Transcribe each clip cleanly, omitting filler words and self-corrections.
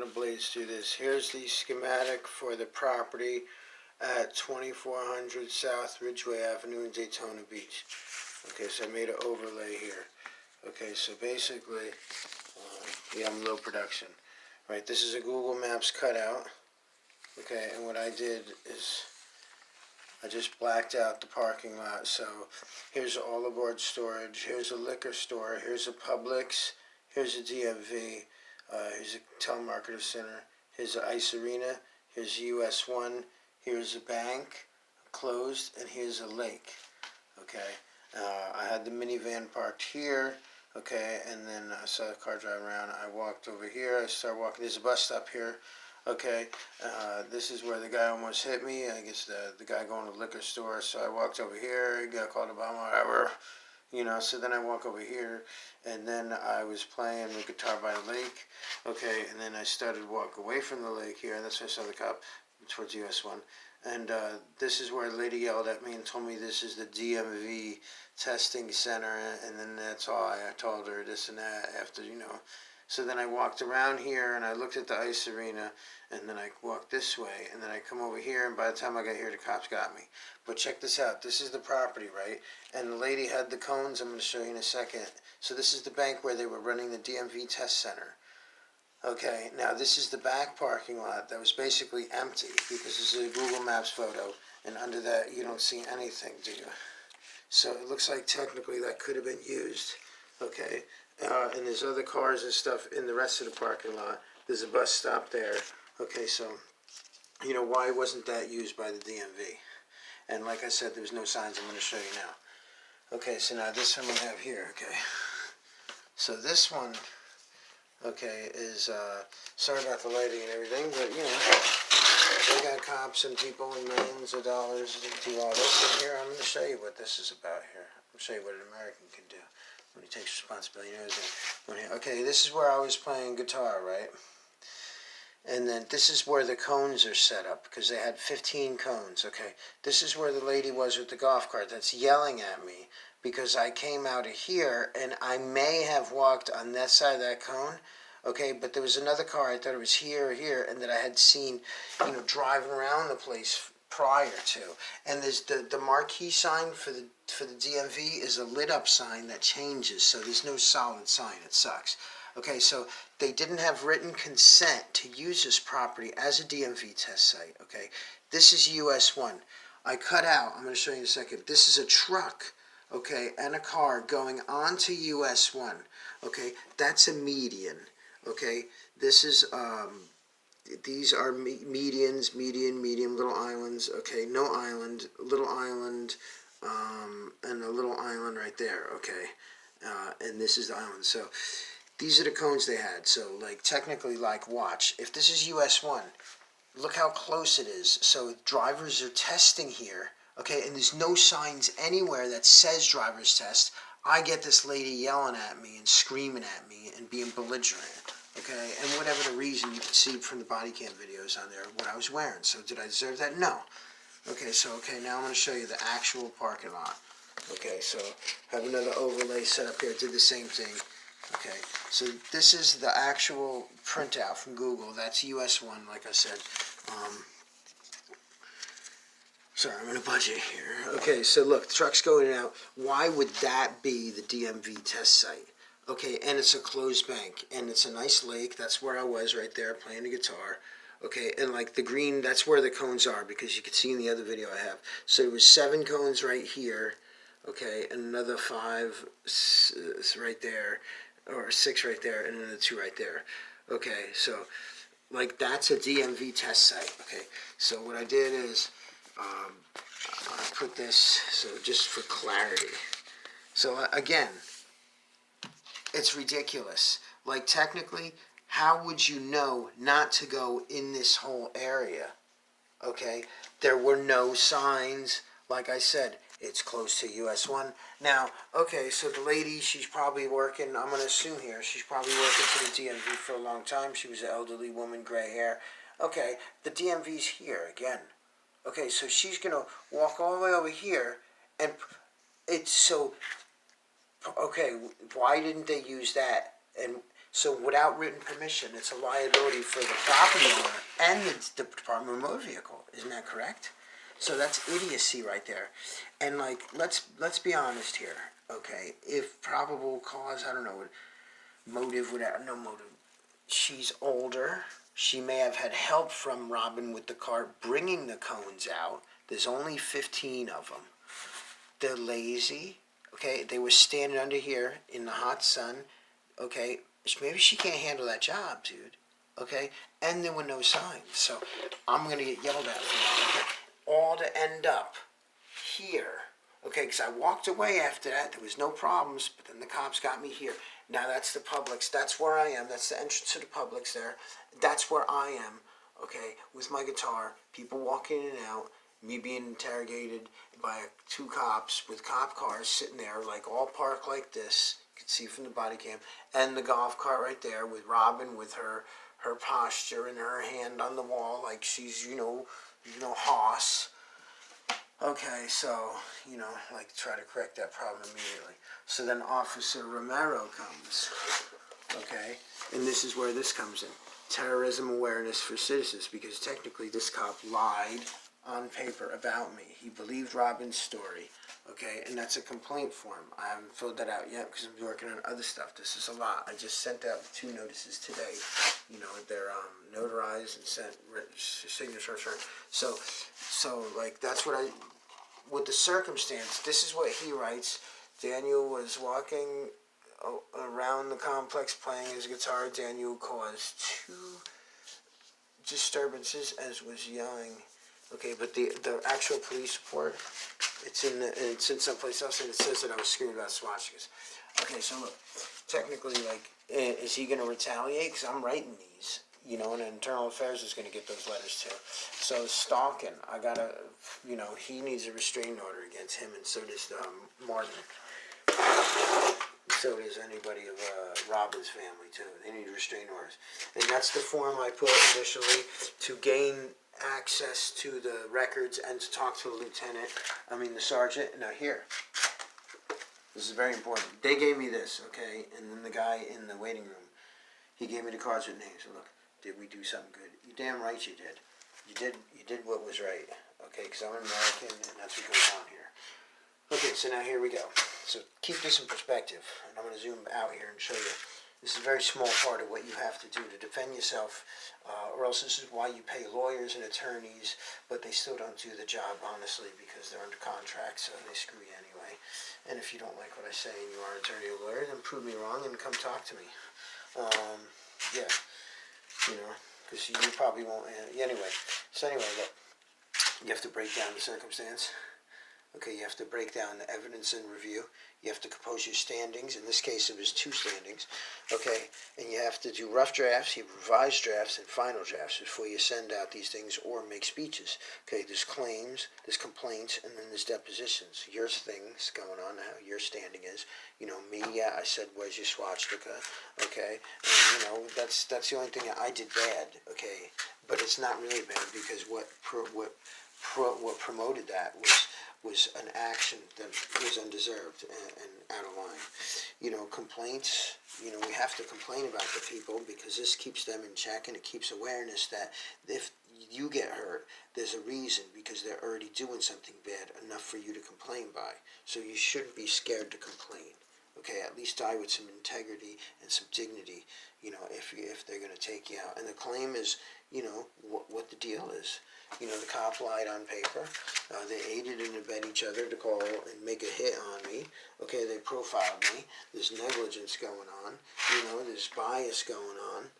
to blaze through this. Here's the schematic for the property at 2400 South Ridgeway Avenue in Daytona Beach. Okay, so I made an overlay here. Okay, so basically, yeah, I'm low production. Right, this is a Google Maps cutout. Okay, and what I did is I just blacked out the parking lot. So here's all aboard storage, here's a liquor store, here's a Publix, here's a DMV, here's a telemarketer center, here's an ice arena, here's US 1, here's a bank, closed, and here's a lake. Okay, I had the minivan parked here. Okay, and then I saw the car drive around. I walked over here. I started walking. There's a bus stop here. Okay, this is where the guy almost hit me. I guess the guy going to the liquor store. So I walked over here. He got called a bum, whatever. You know, so then I walk over here, and then I was playing the guitar by the lake. Okay, and then I started to walk away from the lake here, and that's when I saw the cop towards US 1. And this is where a lady yelled at me and told me this is the DMV testing center, and then that's all. I told her this and that after, you know. So then I walked around here, and I looked at the ice arena, and then I walked this way, and then I come over here, and by the time I got here, the cops got me. But check this out. This is the property, right? And the lady had the cones. I'm going to show you in a second. So this is the bank where they were running the DMV test center. Okay, now this is the back parking lot that was basically empty because this is a Google Maps photo, and under that you don't see anything, do you? So it looks like technically that could have been used. Okay, and there's other cars and stuff in the rest of the parking lot. There's a bus stop there. Okay, so you know why wasn't that used by the DMV? And like I said, there's no signs. I'm going to show you now. Okay, so now this one we have here. Okay, so this one. Okay, is, sorry about the lighting and everything, but, you know, they got cops and people and millions of dollars to do all this, and here, I'm going to show you what this is about here. I'm going to show you what an American can do when he takes responsibility. Okay, this is where I was playing guitar, right? And then this is where the cones are set up, because they had 15 cones, okay? This is where the lady was with the golf cart that's yelling at me, because I came out of here, and I may have walked on that side of that cone, okay, but there was another car, I thought it was here or here, and that I had seen, you know, driving around the place prior to. And there's the marquee sign for the DMV is a lit up sign that changes, so there's no solid sign. It sucks. Okay, so they didn't have written consent to use this property as a DMV test site. Okay, this is US 1. I cut out, I'm going to show you in a second, this is a truck, okay, and a car going onto US 1. Okay, that's a median. Okay, this is these are medians, medium, little islands. Okay, no island, little island, and a little island right there. Okay, and this is the island. So these are the cones they had. So like technically, like watch, if this is US 1, look how close it is. So drivers are testing here. Okay, and there's no signs anywhere that says driver's test. I get this lady yelling at me and screaming at me and being belligerent, okay? And whatever the reason, you can see from the body cam videos on there what I was wearing. So did I deserve that? No. Okay, so, now I'm going to show you the actual parking lot. Okay, so I have another overlay set up here. Did the same thing. Okay, so this is the actual printout from Google. That's US 1, like I said. Sorry, I'm in a budget here. Okay, so look, the truck's going out. Why would that be the DMV test site? Okay, and it's a closed bank, and it's a nice lake. That's where I was right there playing the guitar. Okay, and like the green, that's where the cones are, because you can see in the other video I have. So there was 7 cones right here, okay, and another 5 right there, or 6 right there, and another 2 right there. Okay, so like that's a DMV test site. Okay, so what I did is I put this, so just for clarity. So again, it's ridiculous. Like technically, how would you know not to go in this whole area? Okay, there were no signs. Like I said, it's close to US 1. Now, okay, so the lady, she's probably working, I'm going to assume here, she's probably working for the DMV for a long time. She was an elderly woman, gray hair. Okay, the DMV's here again. Okay, so she's going to walk all the way over here, and it's so, okay, why didn't they use that? And So without written permission, it's a liability for the property owner and the Department of Motor Vehicle. Isn't that correct? So that's idiocy right there. And like, let's be honest here, okay? If probable cause, I don't know, motive without no motive. She's older. She may have had help from Robin with the cart bringing the cones out. There's only 15 of them. They're lazy. Okay, they were standing under here in the hot sun. Okay, maybe she can't handle that job, dude. Okay, and there were no signs. So I'm gonna get yelled at for that. Okay? All to end up here. Okay, because I walked away after that. There was no problems, but then the cops got me here. Now that's the Publix. That's where I am. That's the entrance to the Publix there. That's where I am, okay, with my guitar. People walking in and out. Me being interrogated by 2 cops with cop cars sitting there, like all parked like this. You can see from the body cam. And the golf cart right there with Robin with her posture and her hand on the wall like she's, hoss. Okay, so, like try to correct that problem immediately. So then Officer Romero comes, okay, and this is where this comes in. Terrorism awareness for citizens, because technically this cop lied on paper about me. He believed Robin's story, okay, and that's a complaint form. I haven't filled that out yet because I'm working on other stuff. This is a lot. I just sent out 2 notices today. They're notarized and sent signatures. So like that's what with the circumstance, this is what he writes. Daniel was walking around the complex playing his guitar. Daniel caused 2 disturbances as was yelling. Okay, but the actual police report, it's in someplace else, and it says that I was screaming about swastikas. Okay, so look, technically, like, is he going to retaliate? Because I'm writing these, and Internal Affairs is going to get those letters too. So stalking, I gotta, he needs a restraining order against him, and so does Martin. So does anybody of Robin's family too. They need restraining orders, and that's the form I put initially to gain access to the records and to talk to the sergeant. Now here, this is very important. They gave me this, okay, and then the guy in the waiting room, he gave me the cards with names. So look, did we do something good? You damn right you did. You did what was right, okay, because I'm an American, and that's what goes on here. Okay, so now here we go. So keep this in perspective, and I'm going to zoom out here and show you. This is a very small part of what you have to do to defend yourself, or else this is why you pay lawyers and attorneys, but they still don't do the job, honestly, because they're under contract, so they screw you anyway. And if you don't like what I say and you are an attorney or lawyer, then prove me wrong and come talk to me. Yeah, because you probably won't, anyway. So anyway, look, you have to break down the circumstance. Okay, you have to break down the evidence and review. You have to compose your standings. In this case, it was 2 standings. Okay, and you have to do rough drafts, you have revised drafts, and final drafts before you send out these things or make speeches. Okay, there's claims, there's complaints, and then there's depositions. Your things going on, how your standing is. Me, yeah, I said, where's your swastika? Okay, and that's the only thing that I did bad. Okay, but it's not really bad because what promoted that was an action that was undeserved and out of line. Complaints, we have to complain about the people because this keeps them in check, and it keeps awareness that if you get hurt, there's a reason, because they're already doing something bad enough for you to complain by. So you shouldn't be scared to complain. Okay, at least die with some integrity and some dignity, if they're going to take you out. And the claim is, what the deal is. The cop lied on paper. They aided and abetted each other to call and make a hit on me. Okay, they profiled me. There's negligence going on. There's bias going on.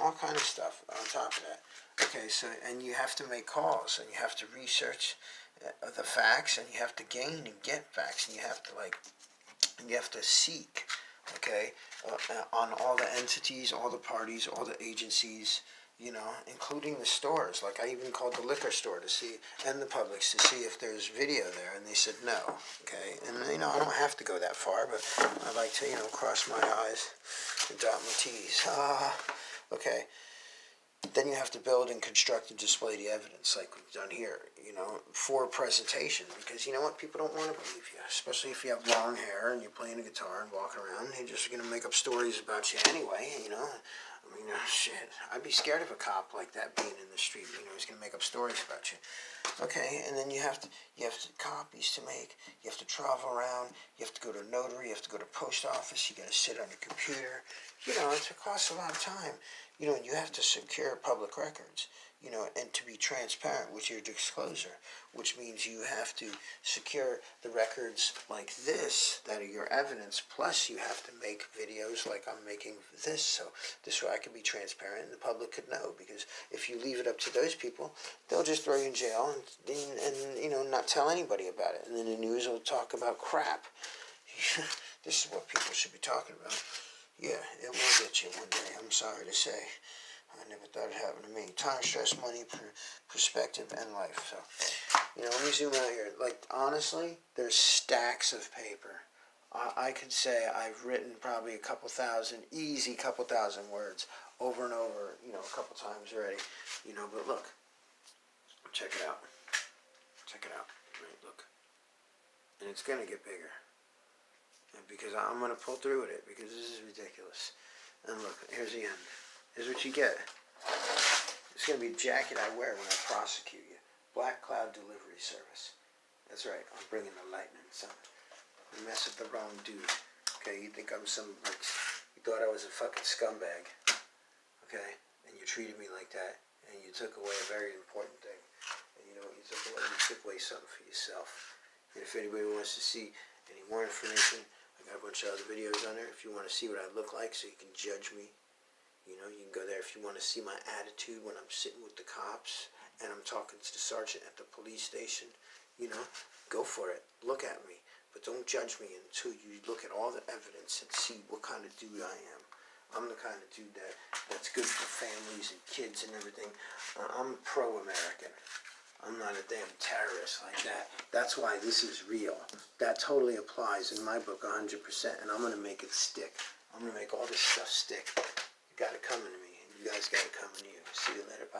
All kind of stuff on top of that. Okay, so, and you have to make calls, and you have to research the facts, and you have to gain and get facts, and you have to seek, okay, on all the entities, all the parties, all the agencies, including the stores. Like I even called the liquor store to see, and the Publix, to see if there's video there, and they said no, okay. And I don't have to go that far, but I like to, cross my I's and dot my T's. Okay. Then you have to build and construct and display the evidence like we've done here, for presentation. Because you know what? People don't want to believe you, especially if you have long hair and you're playing a guitar and walking around. They're just going to make up stories about you anyway, I mean, shit. I'd be scared of a cop like that being in the street. He's going to make up stories about you. Okay, and then you have to copies to make. You have to travel around. You have to go to a notary. You have to go to a post office. You got to sit on your computer. It costs a lot of time. And you have to secure public records, and to be transparent with your disclosure, which means you have to secure the records like this that are your evidence, plus you have to make videos like I'm making this, so this way I can be transparent and the public could know, because if you leave it up to those people, they'll just throw you in jail and not tell anybody about it, and then the news will talk about crap. This is what people should be talking about. Yeah, it will get you one day, I'm sorry to say. I never thought it happened to me. Time, stress, money, perspective, and life. So, let me zoom out here. Like, honestly, there's stacks of paper. I could say I've written probably a couple thousand words over and over, a couple times already. But look. Check it out. Check it out. Right, look. And it's going to get bigger. Because I'm going to pull through with it, because this is ridiculous. And look, here's the end. Here's what you get. It's going to be a jacket I wear when I prosecute you. Black Cloud Delivery Service. That's right, I'm bringing the lightning, son. You mess with the wrong dude. Okay, you think I'm you thought I was a fucking scumbag. Okay? And you treated me like that. And you took away a very important thing. And you know what you took away? You took away something for yourself. And if anybody wants to see any more information, I got a bunch of other videos on there. If you want to see what I look like so you can judge me, you can go there. If you want to see my attitude when I'm sitting with the cops and I'm talking to the sergeant at the police station, go for it. Look at me. But don't judge me until you look at all the evidence and see what kind of dude I am. I'm the kind of dude that's good for families and kids and everything. I'm pro-American. I'm not a damn terrorist like that. That's why this is real. That totally applies in my book 100%, and I'm going to make it stick. I'm going to make all this stuff stick. You got it coming to me, and you guys got it coming to you. See you later. Bye.